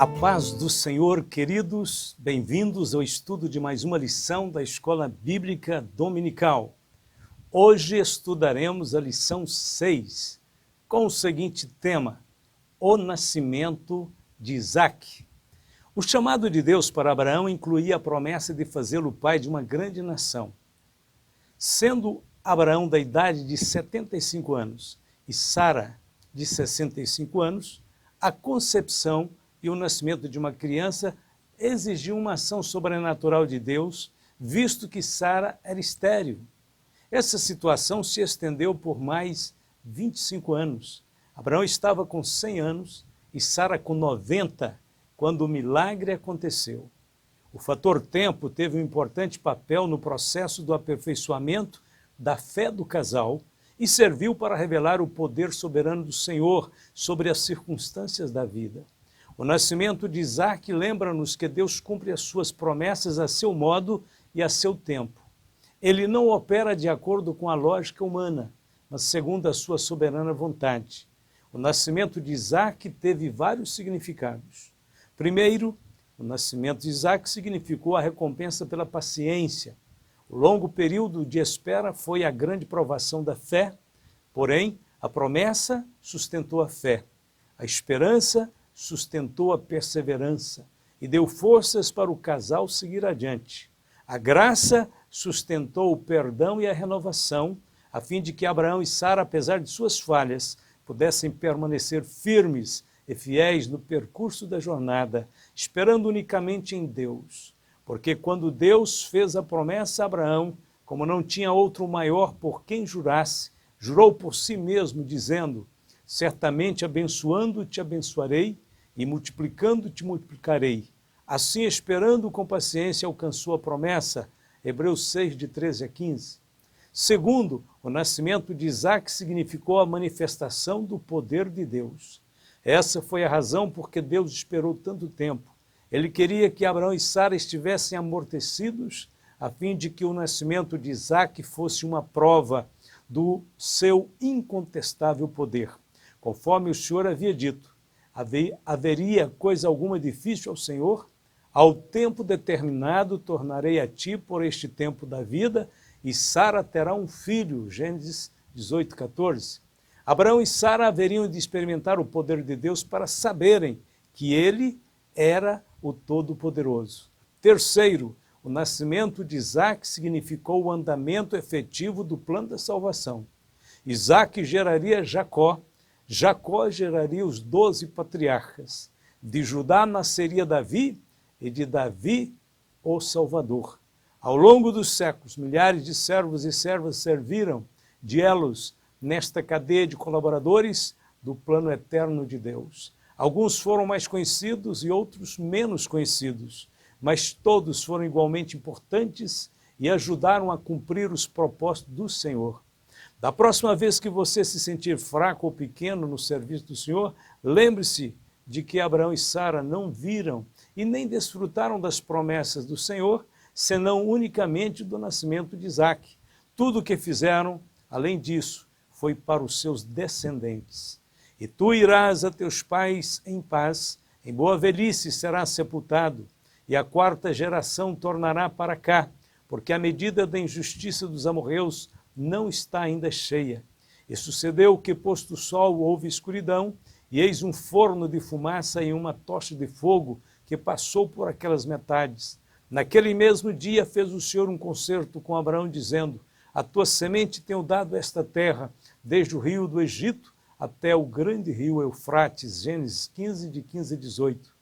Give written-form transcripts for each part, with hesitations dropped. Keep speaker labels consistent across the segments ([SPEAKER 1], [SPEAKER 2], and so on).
[SPEAKER 1] A paz do Senhor, queridos, bem-vindos ao estudo de mais uma lição da Escola Bíblica Dominical. Hoje estudaremos a lição 6, com o seguinte tema: o nascimento de Isaque. O chamado de Deus para Abraão incluía a promessa de fazê-lo pai de uma grande nação. Sendo Abraão da idade de 75 anos e Sara de 65 anos, a concepção e o nascimento de uma criança exigiu uma ação sobrenatural de Deus, visto que Sara era estéril. Essa situação se estendeu por mais 25 anos. Abraão estava com 100 anos e Sara com 90, quando o milagre aconteceu. O fator tempo teve um importante papel no processo do aperfeiçoamento da fé do casal e serviu para revelar o poder soberano do Senhor sobre as circunstâncias da vida. O nascimento de Isaque lembra-nos que Deus cumpre as suas promessas a seu modo e a seu tempo. Ele não opera de acordo com a lógica humana, mas segundo a sua soberana vontade. O nascimento de Isaque teve vários significados. Primeiro, o nascimento de Isaque significou a recompensa pela paciência. O longo período de espera foi a grande provação da fé, porém, a promessa sustentou a fé. A esperança sustentou a perseverança e deu forças para o casal seguir adiante. A graça sustentou o perdão e a renovação, a fim de que Abraão e Sara, apesar de suas falhas, pudessem permanecer firmes e fiéis no percurso da jornada, esperando unicamente em Deus. Porque quando Deus fez a promessa a Abraão, como não tinha outro maior por quem jurasse, jurou por si mesmo, dizendo: certamente abençoando te abençoarei e multiplicando te multiplicarei. Assim, esperando com paciência, alcançou a promessa. Hebreus 6, de 13 a 15. Segundo, o nascimento de Isaque significou a manifestação do poder de Deus. Essa foi a razão por que Deus esperou tanto tempo. Ele queria que Abraão e Sara estivessem amortecidos, a fim de que o nascimento de Isaque fosse uma prova do seu incontestável poder. Conforme o Senhor havia dito, haveria coisa alguma difícil ao Senhor? Ao tempo determinado tornarei a ti por este tempo da vida, e Sara terá um filho. Gênesis 18, 14. Abraão e Sara haveriam de experimentar o poder de Deus para saberem que ele era o Todo-Poderoso. Terceiro, o nascimento de Isaque significou o andamento efetivo do plano da salvação. Isaque geraria Jacó, Jacó geraria os 12 patriarcas. De Judá nasceria Davi, e de Davi o Salvador. Ao longo dos séculos, milhares de servos e servas serviram de elos nesta cadeia de colaboradores do plano eterno de Deus. Alguns foram mais conhecidos e outros menos conhecidos, mas todos foram igualmente importantes e ajudaram a cumprir os propósitos do Senhor. Da próxima vez que você se sentir fraco ou pequeno no serviço do Senhor, lembre-se de que Abraão e Sara não viram e nem desfrutaram das promessas do Senhor, senão unicamente do nascimento de Isaque. Tudo o que fizeram, além disso, foi para os seus descendentes. E tu irás a teus pais em paz, em boa velhice serás sepultado, e a quarta geração tornará para cá, porque a medida da injustiça dos amorreus não está ainda cheia. E sucedeu que, posto o sol, houve escuridão, e eis um forno de fumaça e uma tocha de fogo que passou por aquelas metades. Naquele mesmo dia fez o Senhor um concerto com Abraão, dizendo: a tua semente tenho dado esta terra, desde o rio do Egito até o grande rio Eufrates. Gênesis 15, de 15 a 18.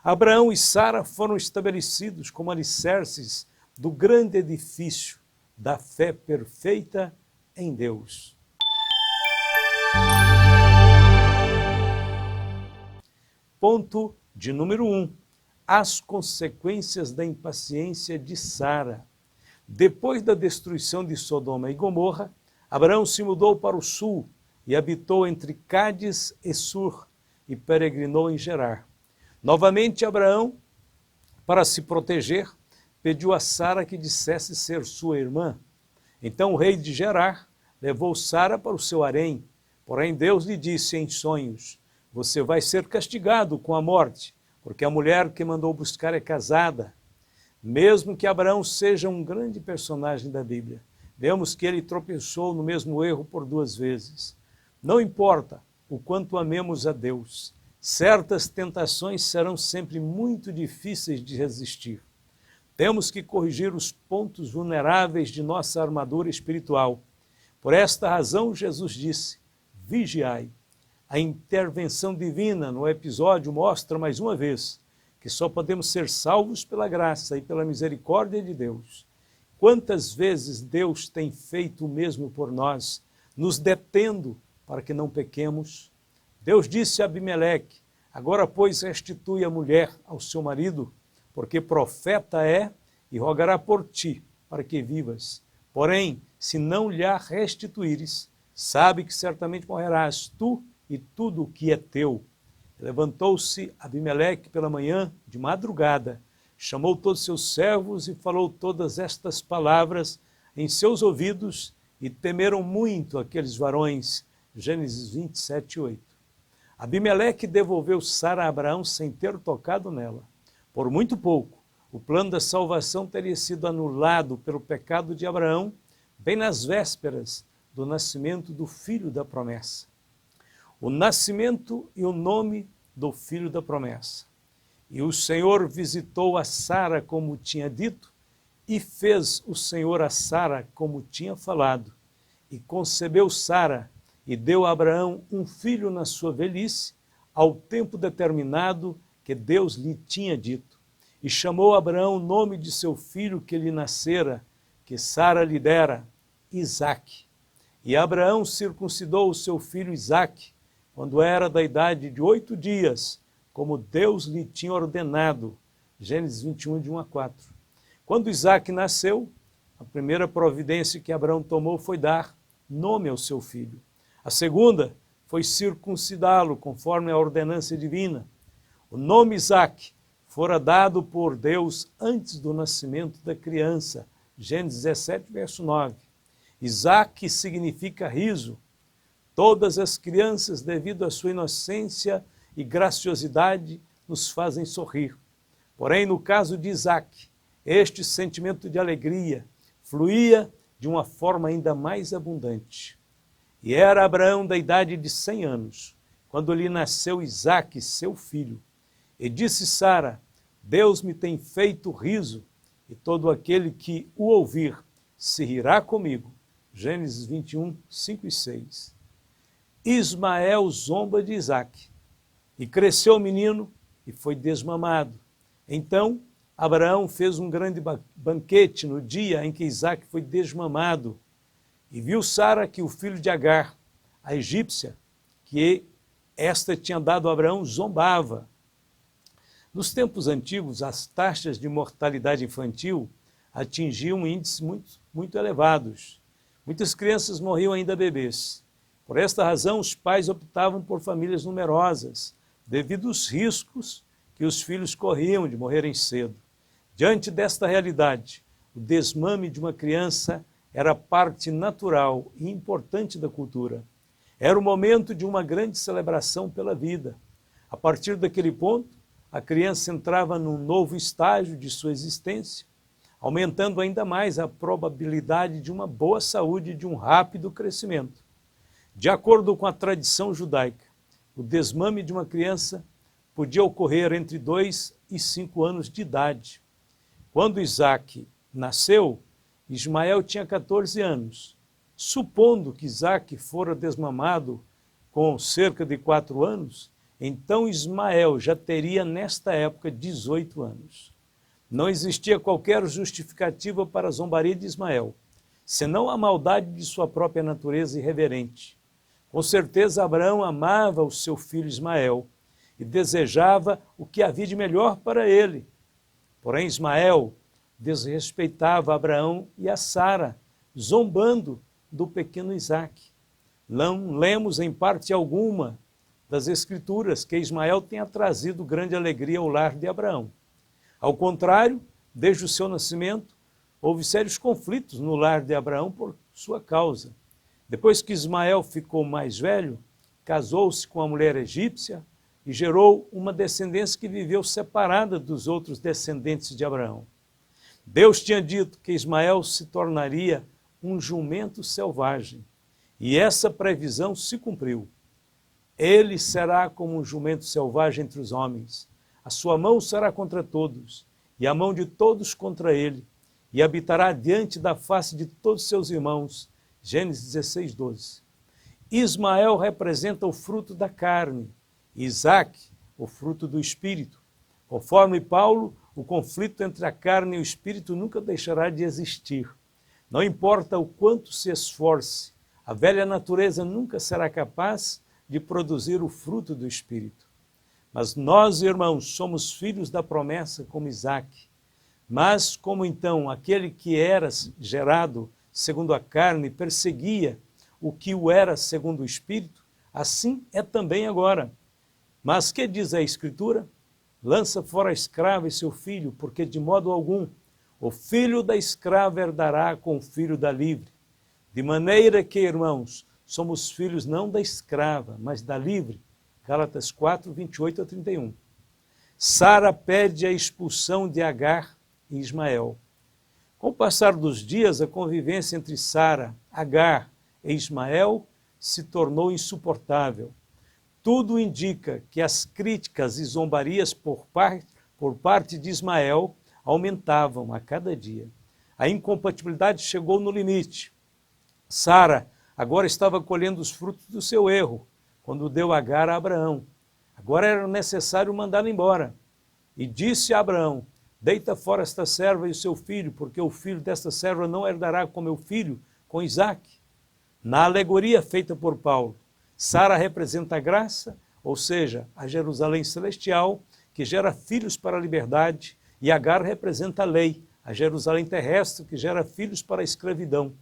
[SPEAKER 1] Abraão e Sara foram estabelecidos como alicerces do grande edifício da fé perfeita em Deus. Ponto de número 1. As consequências da impaciência de Sara. Depois da destruição de Sodoma e Gomorra, Abraão se mudou para o sul e habitou entre Cádiz e Sur e peregrinou em Gerar. Novamente Abraão, para se proteger, pediu a Sara que dissesse ser sua irmã. Então o rei de Gerar levou Sara para o seu harém, porém Deus lhe disse em sonhos: você vai ser castigado com a morte, porque a mulher que mandou buscar é casada. Mesmo que Abraão seja um grande personagem da Bíblia, vemos que ele tropeçou no mesmo erro por 2 vezes. Não importa o quanto amemos a Deus, certas tentações serão sempre muito difíceis de resistir. Temos que corrigir os pontos vulneráveis de nossa armadura espiritual. Por esta razão, Jesus disse: vigiai. A intervenção divina no episódio mostra mais uma vez que só podemos ser salvos pela graça e pela misericórdia de Deus. Quantas vezes Deus tem feito o mesmo por nós, nos detendo para que não pequemos? Deus disse a Abimeleque: agora, pois, restitui a mulher ao seu marido, porque profeta é, e rogará por ti, para que vivas. Porém, se não lhe a restituíres, sabe que certamente morrerás tu e tudo o que é teu. Levantou-se Abimeleque pela manhã, de madrugada, chamou todos seus servos e falou todas estas palavras em seus ouvidos, e temeram muito aqueles varões. Gênesis 27, 8. Abimeleque devolveu Sara a Abraão sem ter tocado nela. Por muito pouco, o plano da salvação teria sido anulado pelo pecado de Abraão, bem nas vésperas do nascimento do filho da promessa. O nascimento e o nome do filho da promessa. E o Senhor visitou a Sara como tinha dito, e fez o Senhor a Sara como tinha falado. E concebeu Sara, e deu a Abraão um filho na sua velhice, ao tempo determinado que Deus lhe tinha dito. E chamou Abraão o nome de seu filho que lhe nascera, que Sara lhe dera, Isaque. E Abraão circuncidou o seu filho Isaque, quando era da idade de 8 dias, como Deus lhe tinha ordenado. Gênesis 21, de 1 a 4. Quando Isaque nasceu, a primeira providência que Abraão tomou foi dar nome ao seu filho. A segunda foi circuncidá-lo, conforme a ordenança divina. O nome Isaque fora dado por Deus antes do nascimento da criança. Gênesis 17, verso 9. Isaque significa riso. Todas as crianças, devido à sua inocência e graciosidade, nos fazem sorrir. Porém, no caso de Isaque, este sentimento de alegria fluía de uma forma ainda mais abundante. E era Abraão da idade de 100 anos, quando lhe nasceu Isaque, seu filho. E disse Sara: Deus me tem feito riso, e todo aquele que o ouvir se rirá comigo. Gênesis 21, 5 e 6. Ismael zomba de Isaque, e cresceu o menino e foi desmamado. Então Abraão fez um grande banquete no dia em que Isaque foi desmamado, e viu Sara que o filho de Agar, a egípcia, que esta tinha dado a Abraão, zombava. Nos tempos antigos, as taxas de mortalidade infantil atingiam índices muito elevados. Muitas crianças morriam ainda bebês. Por esta razão, os pais optavam por famílias numerosas, devido aos riscos que os filhos corriam de morrerem cedo. Diante desta realidade, o desmame de uma criança era parte natural e importante da cultura. Era o momento de uma grande celebração pela vida. A partir daquele ponto, a criança entrava num novo estágio de sua existência, aumentando ainda mais a probabilidade de uma boa saúde e de um rápido crescimento. De acordo com a tradição judaica, o desmame de uma criança podia ocorrer entre 2 e 5 anos de idade. Quando Isaque nasceu, Ismael tinha 14 anos. Supondo que Isaque fora desmamado com cerca de 4 anos, então Ismael já teria nesta época 18 anos. Não existia qualquer justificativa para a zombaria de Ismael, senão a maldade de sua própria natureza irreverente. Com certeza Abraão amava o seu filho Ismael e desejava o que havia de melhor para ele. Porém Ismael desrespeitava Abraão e a Sara, zombando do pequeno Isaque. Não lemos em parte alguma das Escrituras que Ismael tenha trazido grande alegria ao lar de Abraão. Ao contrário, desde o seu nascimento, houve sérios conflitos no lar de Abraão por sua causa. Depois que Ismael ficou mais velho, casou-se com a mulher egípcia, e gerou uma descendência que viveu separada dos outros descendentes de Abraão. Deus tinha dito que Ismael se tornaria um jumento selvagem, e essa previsão se cumpriu. Ele será como um jumento selvagem entre os homens. A sua mão será contra todos, e a mão de todos contra ele, e habitará diante da face de todos seus irmãos. Gênesis 16, 12. Ismael representa o fruto da carne, Isaque, o fruto do espírito. Conforme Paulo, o conflito entre a carne e o espírito nunca deixará de existir. Não importa o quanto se esforce, a velha natureza nunca será capaz de produzir o fruto do espírito. Mas nós, irmãos, somos filhos da promessa como Isaque. Mas como então aquele que era gerado segundo a carne perseguia o que o era segundo o espírito, assim é também agora. Mas que diz a Escritura? Lança fora a escrava e seu filho, porque de modo algum o filho da escrava herdará com o filho da livre. De maneira que, irmãos, somos filhos não da escrava, mas da livre. Gálatas 4, 28 a 31. Sara pede a expulsão de Agar e Ismael. Com o passar dos dias, a convivência entre Sara, Agar e Ismael se tornou insuportável. Tudo indica que as críticas e zombarias por parte de Ismael aumentavam a cada dia. A incompatibilidade chegou no limite. Sara agora estava colhendo os frutos do seu erro, quando deu Agar a Abraão. Agora era necessário mandá-la embora. E disse a Abraão: deita fora esta serva e o seu filho, porque o filho desta serva não herdará com meu filho, com Isaque. Na alegoria feita por Paulo, Sara representa a graça, ou seja, a Jerusalém celestial, que gera filhos para a liberdade, e Agar representa a lei, a Jerusalém terrestre, que gera filhos para a escravidão.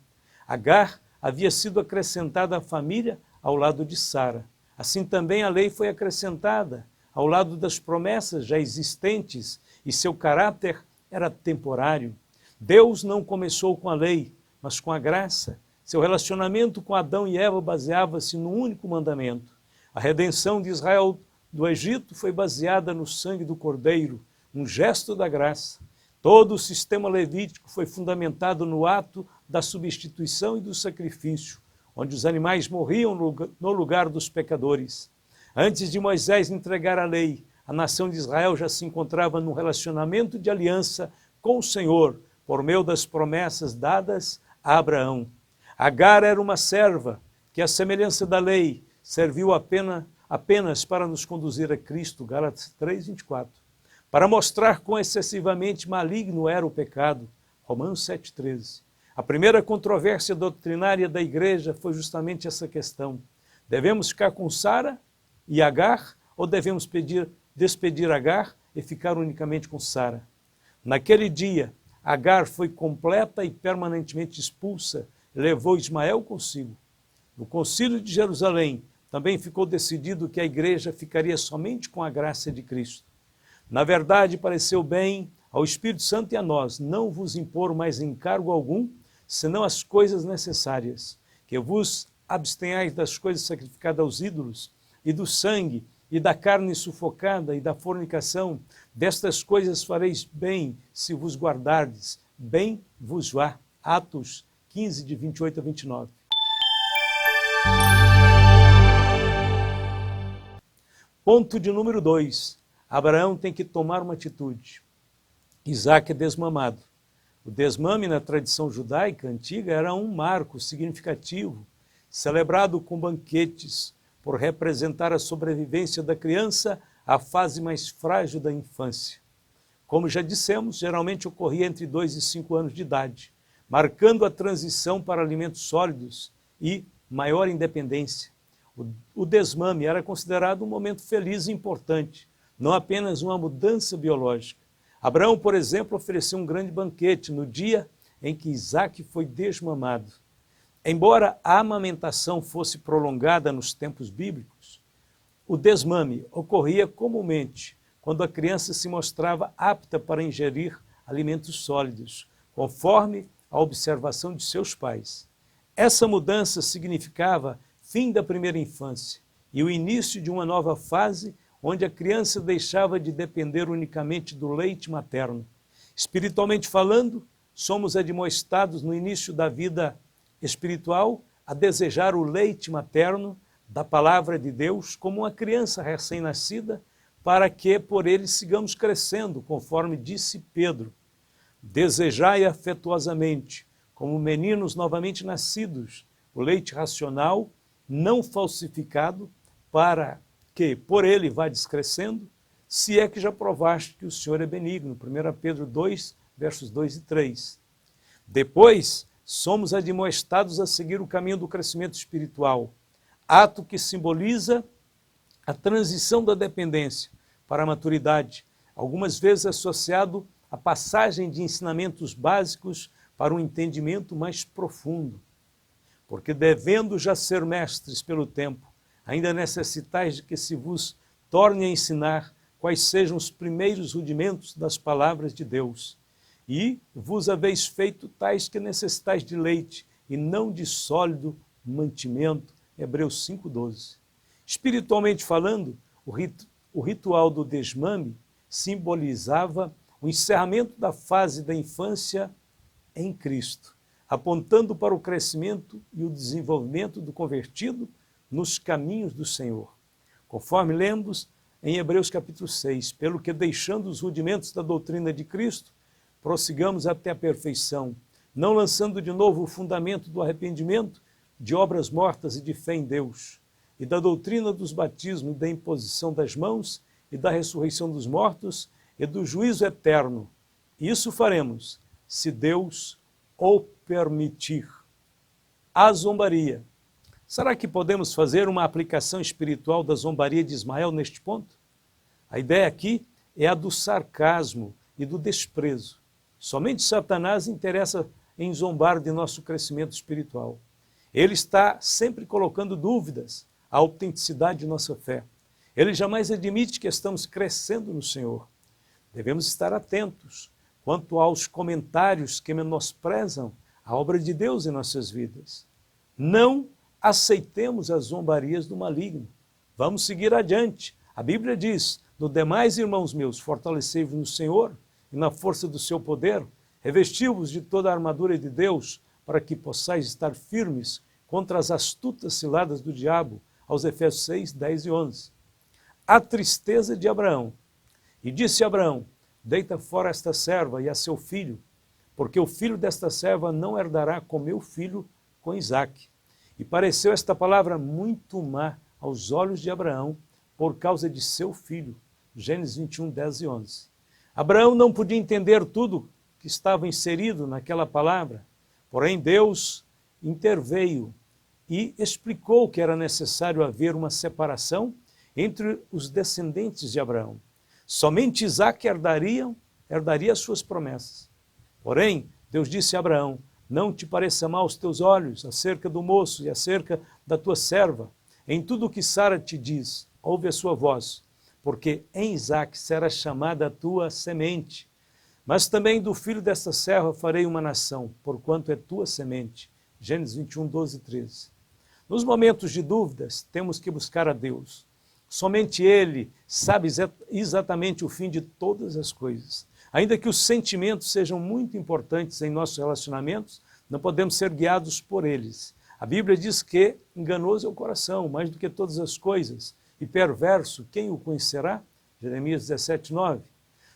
[SPEAKER 1] Agar havia sido acrescentada à família ao lado de Sara. Assim também a lei foi acrescentada ao lado das promessas já existentes, e seu caráter era temporário. Deus não começou com a lei, mas com a graça. Seu relacionamento com Adão e Eva baseava-se num único mandamento. A redenção de Israel do Egito foi baseada no sangue do Cordeiro, um gesto da graça. Todo o sistema levítico foi fundamentado no ato da substituição e do sacrifício, onde os animais morriam no lugar dos pecadores. Antes de Moisés entregar a lei, a nação de Israel já se encontrava num relacionamento de aliança com o Senhor, por meio das promessas dadas a Abraão. Agar era uma serva que, à semelhança da lei, serviu apenas para nos conduzir a Cristo, Gálatas 3, 24. Para mostrar quão excessivamente maligno era o pecado, Romanos 7, 13. A primeira controvérsia doutrinária da igreja foi justamente essa questão. Devemos ficar com Sara e Agar, ou devemos despedir Agar e ficar unicamente com Sara? Naquele dia, Agar foi completa e permanentemente expulsa, levou Ismael consigo. No Concílio de Jerusalém, também ficou decidido que a igreja ficaria somente com a graça de Cristo. Na verdade, pareceu bem ao Espírito Santo e a nós não vos impor mais encargo algum, senão as coisas necessárias, que vos abstenhais das coisas sacrificadas aos ídolos, e do sangue, e da carne sufocada, e da fornicação. Destas coisas fareis bem, se vos guardardes, bem vos vá. Atos 15, de 28 a 29. Ponto de número 2. Abraão tem que tomar uma atitude. Isaque é desmamado. O desmame na tradição judaica antiga era um marco significativo, celebrado com banquetes, por representar a sobrevivência da criança à fase mais frágil da infância. Como já dissemos, geralmente ocorria entre 2 e 5 anos de idade, marcando a transição para alimentos sólidos e maior independência. O desmame era considerado um momento feliz e importante, não apenas uma mudança biológica. Abraão, por exemplo, ofereceu um grande banquete no dia em que Isaque foi desmamado. Embora a amamentação fosse prolongada nos tempos bíblicos, o desmame ocorria comumente quando a criança se mostrava apta para ingerir alimentos sólidos, conforme a observação de seus pais. Essa mudança significava fim da primeira infância e o início de uma nova fase onde a criança deixava de depender unicamente do leite materno. Espiritualmente falando, somos admoestados no início da vida espiritual a desejar o leite materno da palavra de Deus como uma criança recém-nascida, para que por ele sigamos crescendo, conforme disse Pedro. Desejai afetuosamente, como meninos novamente nascidos, o leite racional, não falsificado, para que por ele vá descrescendo, se é que já provaste que o Senhor é benigno. 1 Pedro 2, versos 2 e 3. Depois, somos admoestados a seguir o caminho do crescimento espiritual, ato que simboliza a transição da dependência para a maturidade, algumas vezes associado à passagem de ensinamentos básicos para um entendimento mais profundo. Porque devendo já ser mestres pelo tempo, ainda necessitais de que se vos torne a ensinar quais sejam os primeiros rudimentos das palavras de Deus. E vos haveis feito tais que necessitais de leite, e não de sólido mantimento. Hebreus 5,12. Espiritualmente falando, o ritual do desmame simbolizava o encerramento da fase da infância em Cristo, apontando para o crescimento e o desenvolvimento do convertido nos caminhos do Senhor. Conforme lemos em Hebreus capítulo 6, pelo que deixando os rudimentos da doutrina de Cristo, prossigamos até a perfeição, não lançando de novo o fundamento do arrependimento, de obras mortas e de fé em Deus, e da doutrina dos batismos e da imposição das mãos, e da ressurreição dos mortos, e do juízo eterno. Isso faremos, se Deus o permitir. A zombaria. Será que podemos fazer uma aplicação espiritual da zombaria de Ismael neste ponto? A ideia aqui é a do sarcasmo e do desprezo. Somente Satanás interessa em zombar de nosso crescimento espiritual. Ele está sempre colocando dúvidas à autenticidade de nossa fé. Ele jamais admite que estamos crescendo no Senhor. Devemos estar atentos quanto aos comentários que menosprezam a obra de Deus em nossas vidas. Não aceitemos as zombarias do maligno. Vamos seguir adiante. A Bíblia diz: no demais, irmãos meus, fortalecei-vos no Senhor e na força do seu poder, revesti-vos de toda a armadura de Deus, para que possais estar firmes contra as astutas ciladas do diabo, aos Efésios 6, 10 e 11. A tristeza de Abraão. E disse Abraão: deita fora esta serva e a seu filho, porque o filho desta serva não herdará com meu filho, com Isaque. E pareceu esta palavra muito má aos olhos de Abraão, por causa de seu filho. Gênesis 21, 10 e 11. Abraão não podia entender tudo que estava inserido naquela palavra, porém Deus interveio e explicou que era necessário haver uma separação entre os descendentes de Abraão. Somente Isaque herdaria as suas promessas. Porém, Deus disse a Abraão: não te pareça mal aos teus olhos acerca do moço e acerca da tua serva. Em tudo o que Sara te diz, ouve a sua voz, porque em Isaque será chamada a tua semente. Mas também do filho desta serva farei uma nação, porquanto é tua semente. Gênesis 21, 12 e 13. Nos momentos de dúvidas, temos que buscar a Deus. Somente Ele sabe exatamente o fim de todas as coisas. Ainda que os sentimentos sejam muito importantes em nossos relacionamentos, não podemos ser guiados por eles. A Bíblia diz que enganoso é o coração, mais do que todas as coisas, e perverso, quem o conhecerá? Jeremias 17, 9.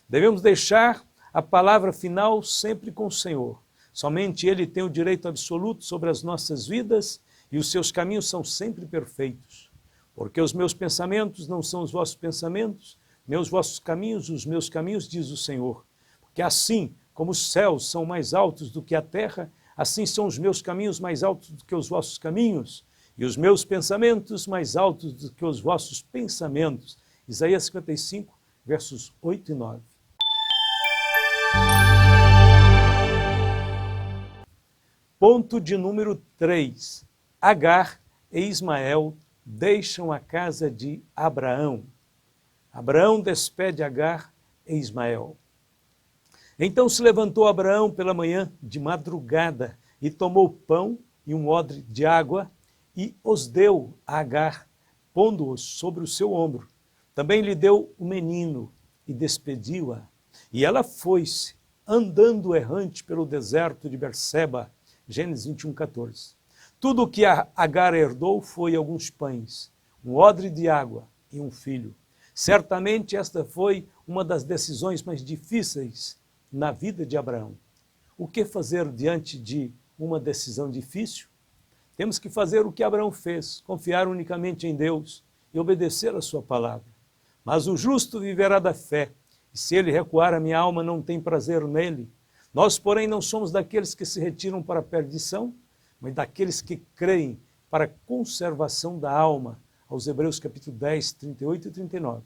[SPEAKER 1] Devemos deixar a palavra final sempre com o Senhor. Somente Ele tem o direito absoluto sobre as nossas vidas e os seus caminhos são sempre perfeitos. Porque os meus pensamentos não são os vossos pensamentos, meus vossos caminhos, os meus caminhos, diz o Senhor. Porque assim como os céus são mais altos do que a terra, assim são os meus caminhos mais altos do que os vossos caminhos, e os meus pensamentos mais altos do que os vossos pensamentos. Isaías 55, versos 8 e 9. Ponto de número 3. Agar e Ismael deixam a casa de Abraão. Abraão despede Agar e Ismael. Então se levantou Abraão pela manhã de madrugada e tomou pão e um odre de água e os deu a Agar, pondo-os sobre o seu ombro. Também lhe deu o menino e despediu-a. E ela foi-se, andando errante pelo deserto de Berseba. Gênesis 21, 14. Tudo o que Agar herdou foi alguns pães, um odre de água e um filho. Certamente esta foi uma das decisões mais difíceis na vida de Abraão. O que fazer diante de uma decisão difícil? Temos que fazer o que Abraão fez, confiar unicamente em Deus e obedecer a sua palavra. Mas o justo viverá da fé, e se ele recuar, a minha alma não tem prazer nele. Nós, porém, não somos daqueles que se retiram para a perdição, mas daqueles que creem para a conservação da alma. Aos Hebreus capítulo 10, 38 e 39.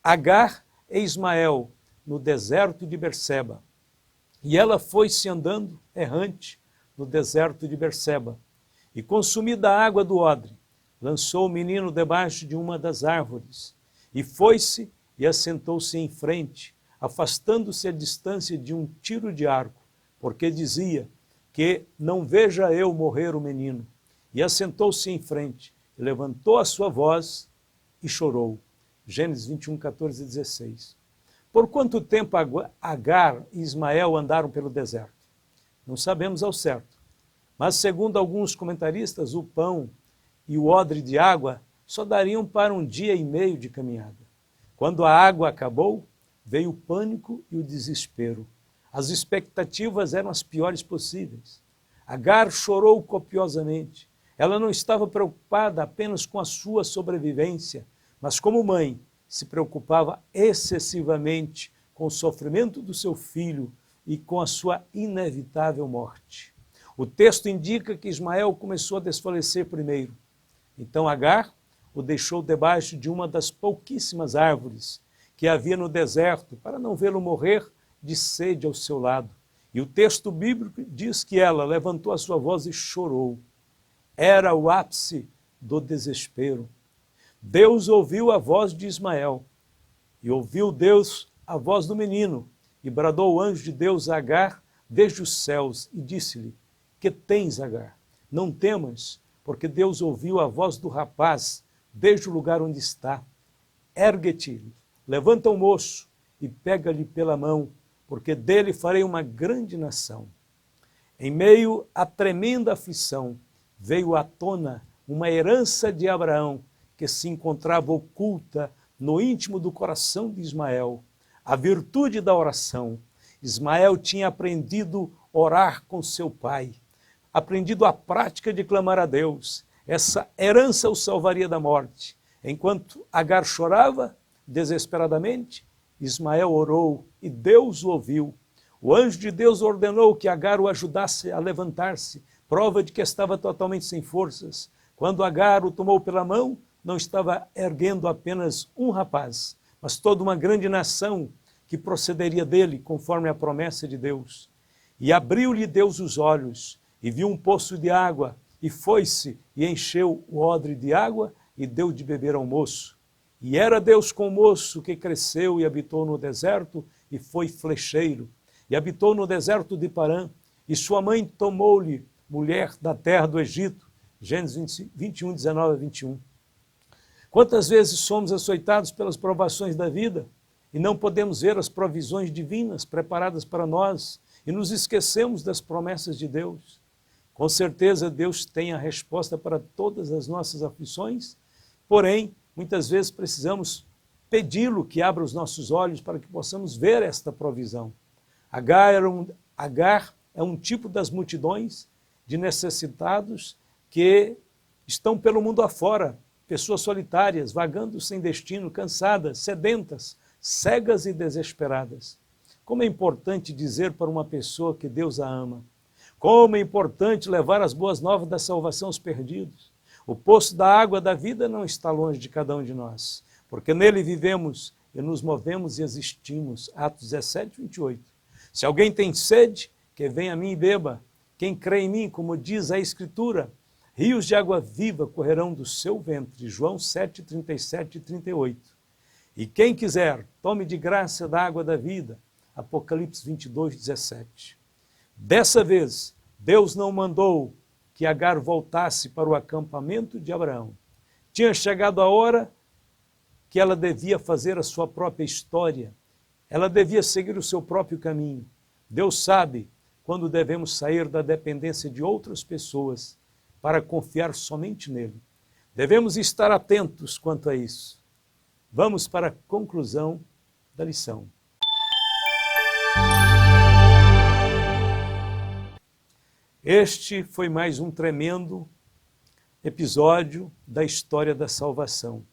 [SPEAKER 1] Agar e Ismael no deserto de Berseba. E ela foi-se andando errante no deserto de Berseba. E consumida a água do odre, lançou o menino debaixo de uma das árvores. E foi-se e assentou-se em frente, afastando-se a distância de um tiro de arco, porque dizia que não veja eu morrer o menino. E assentou-se em frente, e levantou a sua voz e chorou. Gênesis 21, 14 e 16. Por quanto tempo Agar e Ismael andaram pelo deserto? Não sabemos ao certo. Mas segundo alguns comentaristas, o pão e o odre de água só dariam para 1 dia e meio de caminhada. Quando a água acabou, veio o pânico e o desespero. As expectativas eram as piores possíveis. Agar chorou copiosamente. Ela não estava preocupada apenas com a sua sobrevivência, mas como mãe, se preocupava excessivamente com o sofrimento do seu filho e com a sua inevitável morte. O texto indica que Ismael começou a desfalecer primeiro. Então Agar o deixou debaixo de uma das pouquíssimas árvores que havia no deserto, para não vê-lo morrer de sede ao seu lado. E o texto bíblico diz que ela levantou a sua voz e chorou. Era o ápice do desespero. Deus ouviu a voz de Ismael, e ouviu Deus a voz do menino, e bradou o anjo de Deus a Agar desde os céus, e disse-lhe: que tens, Agar? Não temas, porque Deus ouviu a voz do rapaz desde o lugar onde está. Ergue-te, levanta o moço e pega-lhe pela mão, porque dele farei uma grande nação. Em meio à tremenda aflição, veio à tona uma herança de Abraão, que se encontrava oculta no íntimo do coração de Ismael, a virtude da oração. Ismael tinha aprendido a orar com seu pai, aprendido a prática de clamar a Deus. Essa herança o salvaria da morte. Enquanto Agar chorava desesperadamente, Ismael orou e Deus o ouviu. O anjo de Deus ordenou que Agar o ajudasse a levantar-se, prova de que estava totalmente sem forças. Quando Agar o tomou pela mão, não estava erguendo apenas um rapaz, mas toda uma grande nação que procederia dele, conforme a promessa de Deus. E abriu-lhe Deus os olhos, e viu um poço de água, e foi-se e encheu o odre de água, e deu de beber ao moço. E era Deus com o moço, que cresceu e habitou no deserto, e foi flecheiro, e habitou no deserto de Parã, e sua mãe tomou-lhe mulher da terra do Egito. Gênesis 21, 19 a 21. Quantas vezes somos açoitados pelas provações da vida e não podemos ver as provisões divinas preparadas para nós e nos esquecemos das promessas de Deus? Com certeza Deus tem a resposta para todas as nossas aflições, porém, muitas vezes precisamos pedi-lo que abra os nossos olhos para que possamos ver esta provisão. Agar é um tipo das multidões de necessitados que estão pelo mundo afora, pessoas solitárias, vagando sem destino, cansadas, sedentas, cegas e desesperadas. Como é importante dizer para uma pessoa que Deus a ama. Como é importante levar as boas novas da salvação aos perdidos. O poço da água da vida não está longe de cada um de nós, porque nele vivemos e nos movemos e existimos. Atos 17, 28. Se alguém tem sede, que venha a mim e beba. Quem crê em mim, como diz a Escritura, rios de água viva correrão do seu ventre. João 7, 37 e 38. E quem quiser, tome de graça da água da vida. Apocalipse 22, 17. Dessa vez, Deus não mandou que Agar voltasse para o acampamento de Abraão. Tinha chegado a hora que ela devia fazer a sua própria história, ela devia seguir o seu próprio caminho. Deus sabe quando devemos sair da dependência de outras pessoas para confiar somente nele. Devemos estar atentos quanto a isso. Vamos para a conclusão da lição. Este foi mais um tremendo episódio da história da salvação.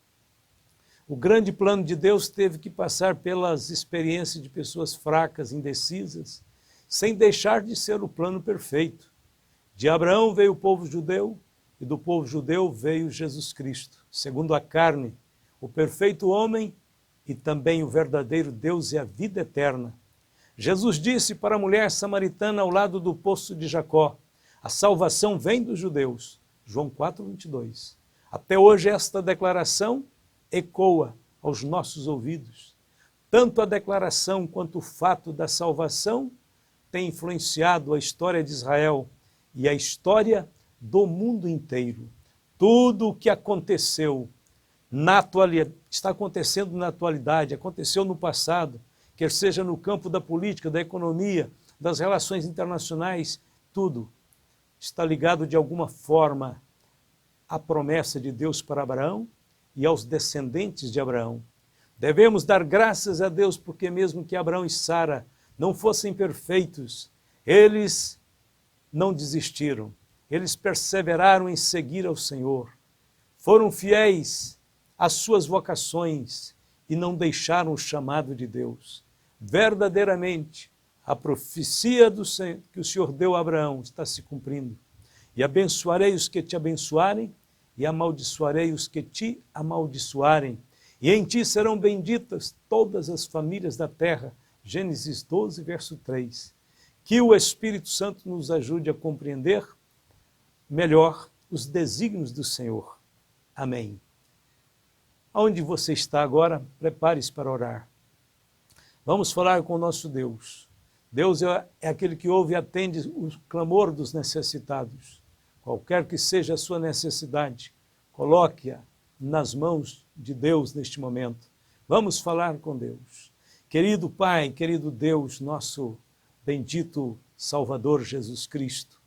[SPEAKER 1] O grande plano de Deus teve que passar pelas experiências de pessoas fracas, indecisas, sem deixar de ser o plano perfeito. De Abraão veio o povo judeu, e do povo judeu veio Jesus Cristo, segundo a carne, o perfeito homem e também o verdadeiro Deus e a vida eterna. Jesus disse para a mulher samaritana ao lado do poço de Jacó: a salvação vem dos judeus. João 4:22. Até hoje esta declaração ecoa aos nossos ouvidos. Tanto a declaração quanto o fato da salvação tem influenciado a história de Israel e a história do mundo inteiro. Tudo o que aconteceu na atualidade, está acontecendo na atualidade, aconteceu no passado, quer seja no campo da política, da economia, das relações internacionais, tudo está ligado de alguma forma à promessa de Deus para Abraão e aos descendentes de Abraão. Devemos dar graças a Deus porque mesmo que Abraão e Sara não fossem perfeitos, eles não desistiram, eles perseveraram em seguir ao Senhor, foram fiéis às suas vocações e não deixaram o chamado de Deus. Verdadeiramente, a profecia que o Senhor deu a Abraão está se cumprindo. E abençoarei os que te abençoarem, e amaldiçoarei os que te amaldiçoarem. E em ti serão benditas todas as famílias da terra. Gênesis 12, verso 3. Que o Espírito Santo nos ajude a compreender melhor os desígnios do Senhor. Amém. Onde você está agora, prepare-se para orar. Vamos falar com o nosso Deus. Deus é aquele que ouve e atende o clamor dos necessitados. Qualquer que seja a sua necessidade, coloque-a nas mãos de Deus neste momento. Vamos falar com Deus. Querido Pai, querido Deus, nosso bendito Salvador Jesus Cristo,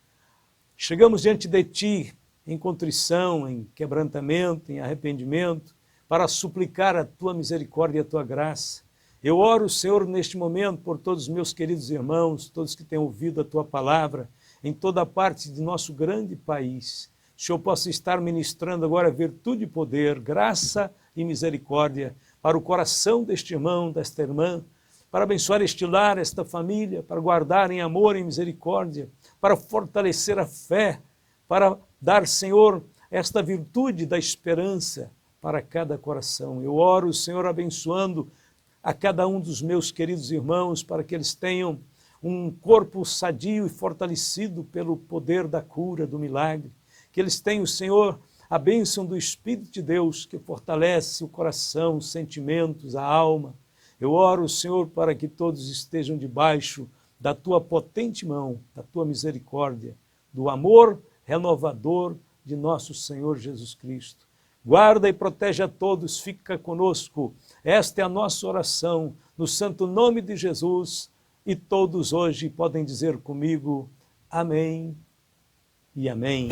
[SPEAKER 1] chegamos diante de Ti em contrição, em quebrantamento, em arrependimento, para suplicar a Tua misericórdia e a Tua graça. Eu oro, Senhor, neste momento por todos os meus queridos irmãos, todos que têm ouvido a Tua palavra, em toda parte de nosso grande país. O Senhor possa estar ministrando agora virtude e poder, graça e misericórdia para o coração deste irmão, desta irmã, para abençoar este lar, esta família, para guardar em amor e misericórdia, para fortalecer a fé, para dar, Senhor, esta virtude da esperança para cada coração. Eu oro, Senhor, abençoando a cada um dos meus queridos irmãos, para que eles tenham um corpo sadio e fortalecido pelo poder da cura, do milagre. Que eles tenham, Senhor, a bênção do Espírito de Deus, que fortalece o coração, os sentimentos, a alma. Eu oro, Senhor, para que todos estejam debaixo da Tua potente mão, da Tua misericórdia, do amor renovador de nosso Senhor Jesus Cristo. Guarda e protege a todos, fica conosco. Esta é a nossa oração, no santo nome de Jesus. E todos hoje podem dizer comigo, amém e amém.